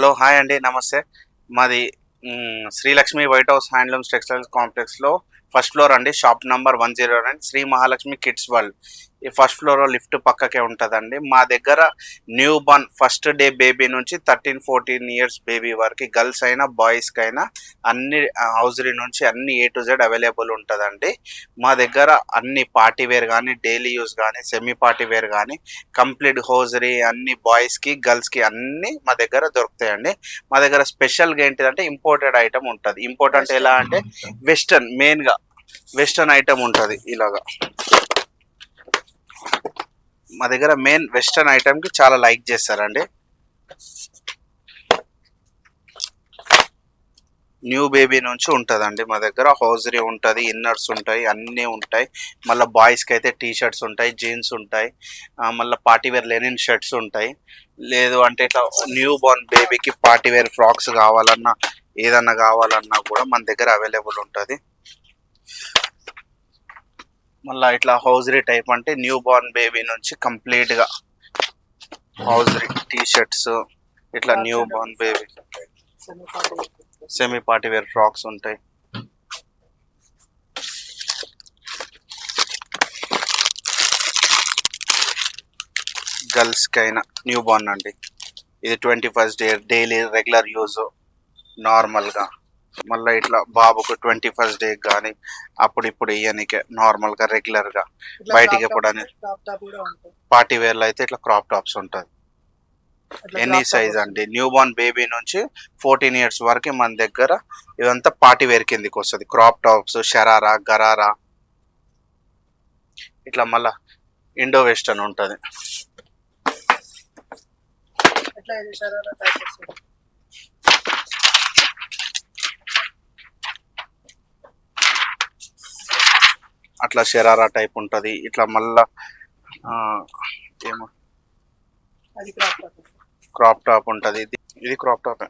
Hello hi అండి నమస్తే మాది Srilakshmi white house handlooms textiles కాంప్లెక్స్లో ఫస్ట్ ఫ్లోర్ అండి shop number 109 Sri Mahalakshmi kids world ఈ ఫస్ట్ ఫ్లోర్లో లిఫ్ట్ పక్కకే ఉంటుందండి మా దగ్గర new born first day baby నుంచి 13-14 ఇయర్స్ బేబీ వరకు గర్ల్స్ అయినా బాయ్స్కి అయినా అన్ని హౌజరీ నుంచి అన్ని A to Z అవైలబుల్ ఉంటుందండి మా దగ్గర అన్ని పార్టీ వేర్ కానీ డైలీ యూస్ కానీ సెమీ పార్టీ వేర్ కానీ కంప్లీట్ హోజరీ అన్ని బాయ్స్కి గర్ల్స్కి అన్ని మా దగ్గర దొరుకుతాయండి మా దగ్గర స్పెషల్గా ఏంటిదంటే ఇంపోర్టెడ్ ఐటమ్ ఉంటుంది ఇంపోర్ట్ అంటే ఎలా అంటే వెస్టర్న్ మెయిన్గా వెస్టర్న్ ఐటమ్ ఉంటుంది ఇలాగా మా దగ్గర మెయిన్ వెస్టర్న్ ఐటమ్కి చాలా లైక్ చేస్తారండి న్యూ బేబీ నుంచి ఉంటుందండి మా దగ్గర హౌజరీ ఉంటుంది ఇన్నర్స్ ఉంటాయి అన్నీ ఉంటాయి మళ్ళీ బాయ్స్కి అయితే టీ షర్ట్స్ ఉంటాయి జీన్స్ ఉంటాయి మళ్ళీ పార్టీవేర్ లెనిన్ షర్ట్స్ ఉంటాయి లేదు అంటే ఇట్లా న్యూ బోర్న్ బేబీకి పార్టీవేర్ ఫ్రాక్స్ కావాలన్నా ఏదన్నా కావాలన్నా కూడా మన దగ్గర అవైలబుల్ ఉంటుంది మళ్ళీ ఇట్లా హౌజరీ టైప్ అంటే న్యూ బోర్న్ బేబీ నుంచి కంప్లీట్గా హౌజరీ టీ షర్ట్స్ ఇట్లా newborn baby semi party wear frocks ఉంటాయి గర్ల్స్కి అయినా న్యూ బోర్న్ అండి ఇది 21st day daily regular use నార్మల్గా మళ్ళీ ఇట్లా బాబుకు 21st డే కానీ అప్పుడు ఇప్పుడు ఇయ్యనికే నార్మల్గా రెగ్యులర్గా బయటికి ఎప్పుడని పార్టీ వేర్లో అయితే ఇట్లా క్రాప్ టాప్స్ ఉంటుంది ఎనీ సైజ్ అండి న్యూ బోర్న్ బేబీ నుంచి 14 ఇయర్స్ వరకు మన దగ్గర ఇదంతా పార్టీ వేర్ కిందికి వస్తుంది క్రాప్ టాప్స్ షరారా గరారా ఇట్లా మళ్ళా ఇండో వెస్టర్న్ ఉంటుంది అట్లా షరారా టైప్ ఉంటుంది ఇట్లా మళ్ళా ఏమో క్రాప్ టాప్ ఉంటుంది ఇది క్రాప్ టాప్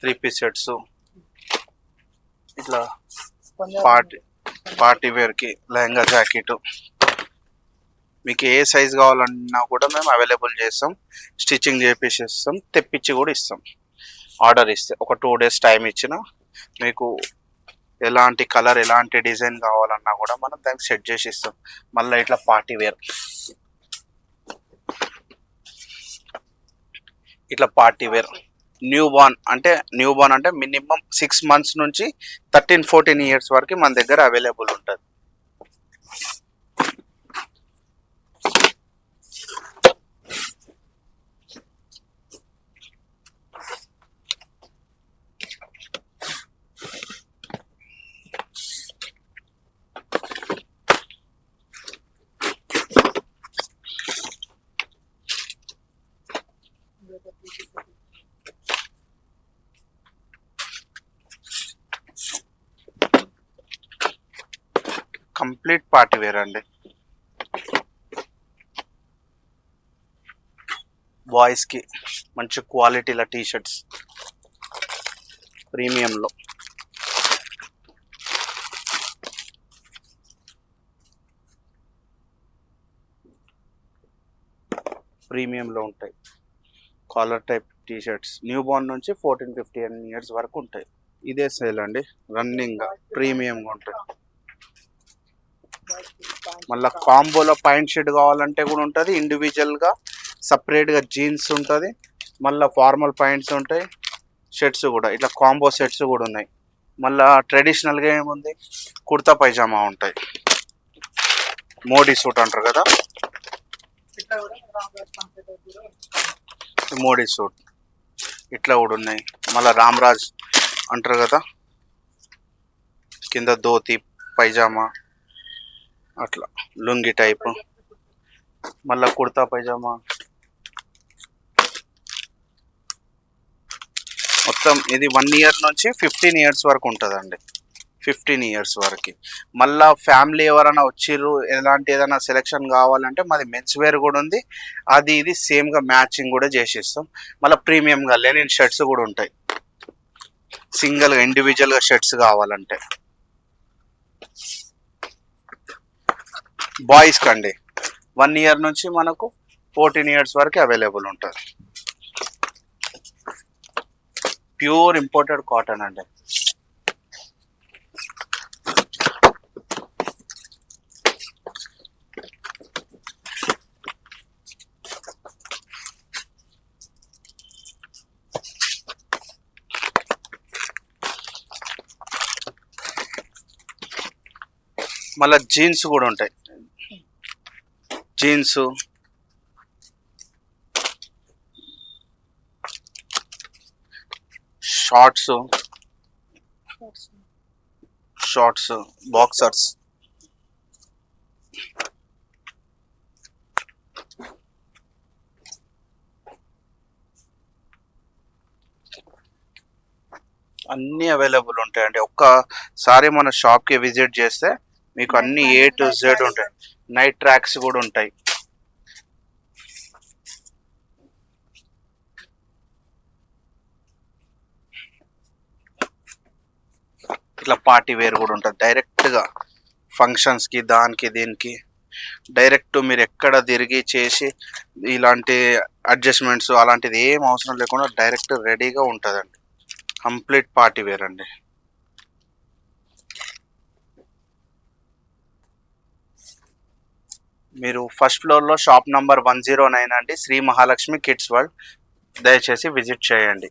3-piece సెట్స్ ఇట్లా పార్టీ వేర్కి లెహంగా జాకెట్ మీకు ఏ సైజ్ కావాలన్నా కూడా మేము అవైలబుల్ చేస్తాం స్టిచ్చింగ్ చేపిస్తాం తెప్పించి కూడా ఇస్తాం ఆర్డర్ ఇస్తే ఒక 2 days టైం ఇచ్చిన మీకు ఎలాంటి కలర్ ఎలాంటి డిజైన్ కావాలన్నా కూడా మనం దానికి సెట్ చేసి ఇస్తాం మళ్ళీ ఇట్లా పార్టీ వేర్ ఇట్లా పార్టీ వేర్ న్యూ బార్న్ అంటే మినిమం 6 months నుంచి 13-14 ఇయర్స్ వరకు మన దగ్గర అవైలబుల్ ఉంటుంది కంప్లీట్ పార్టీ వేర్ అండి బాయ్స్కి మంచి క్వాలిటీల టీ షర్ట్స్ ప్రీమియంలో ఉంటాయి collar type T shirts new born నుంచి 14-15 ఇయర్స్ వరకు ఉంటాయి ఇదే సేల్ అండి రన్నింగ్ ప్రీమియంగా ఉంటాయి మళ్ళీ కాంబోలో పాయింట్ షర్ట్ కావాలంటే కూడా ఉంటుంది ఇండివిజువల్గా సపరేట్గా జీన్స్ ఉంటుంది మళ్ళీ ఫార్మల్ పాయింట్స్ ఉంటాయి షర్ట్స్ కూడా ఇట్లా కాంబో సెట్స్ కూడా ఉన్నాయి మళ్ళీ ట్రెడిషనల్గా ఏముంది కుర్తా పైజామా ఉంటాయి మోడీ సూట్ అంటారు కదా మోడీ సూట్ ఇట్లా కూడా ఉన్నాయి మళ్ళీ రామ్రాజ్ అంటారు కదా కింద ధోతి పైజామా అట్లా లుంగి టైప్ మళ్ళీ కుర్తా పైజామా మొత్తం ఇది 1 year నుంచి 15 years వరకు ఉంటుందండి 15 years వరకు మళ్ళీ ఫ్యామిలీ ఎవరైనా వచ్చిర్రు ఎలాంటి ఏదైనా సెలెక్షన్ కావాలంటే మాది మెన్స్ వేర్ కూడా ఉంది అది ఇది సేమ్గా మ్యాచింగ్ కూడా చేసిస్తాం మళ్ళీ ప్రీమియంగా లెనిన్ షర్ట్స్ కూడా ఉంటాయి సింగిల్గా ఇండివిజువల్గా షర్ట్స్ కావాలంటే బాయ్స్ కండి 1 year నుంచి మనకు 14 years వరకు అవైలబుల్ ఉంటుంది. ప్యూర్ ఇంపోర్టెడ్ కాటన్ అండి. మళ్ళీ జీన్స్ కూడా ఉంటాయి. జీన్స్, షార్ట్స్, బాక్సర్స్, అన్నీ అవైలబుల్ ఉంటాయండి. ఒక్కసారి మన షాప్కి విజిట్ చేస్తే మీకు అన్ని A to Z ఉంటాయి. నైట్ ట్రాక్స్ కూడా ఉంటాయి. ఇట్లా పార్టీ వేర్ కూడా ఉంటుంది. డైరెక్ట్గా ఫంక్షన్స్కి దానికి దీనికి డైరెక్ట్ మీరు ఎక్కడ తిరిగి చేసి ఇలాంటి అడ్జస్ట్మెంట్స్ అలాంటిది ఏం అవసరం లేకుండా డైరెక్ట్ రెడీగా ఉంటుందండి. కంప్లీట్ పార్టీ వేర్ అండి. మీరు ఫస్ట్ ఫ్లోర్లో షాప్ నంబర్ 109 అండి, శ్రీ మహాలక్ష్మి కిడ్స్ వరల్డ్. దయచేసి విజిట్ చేయండి.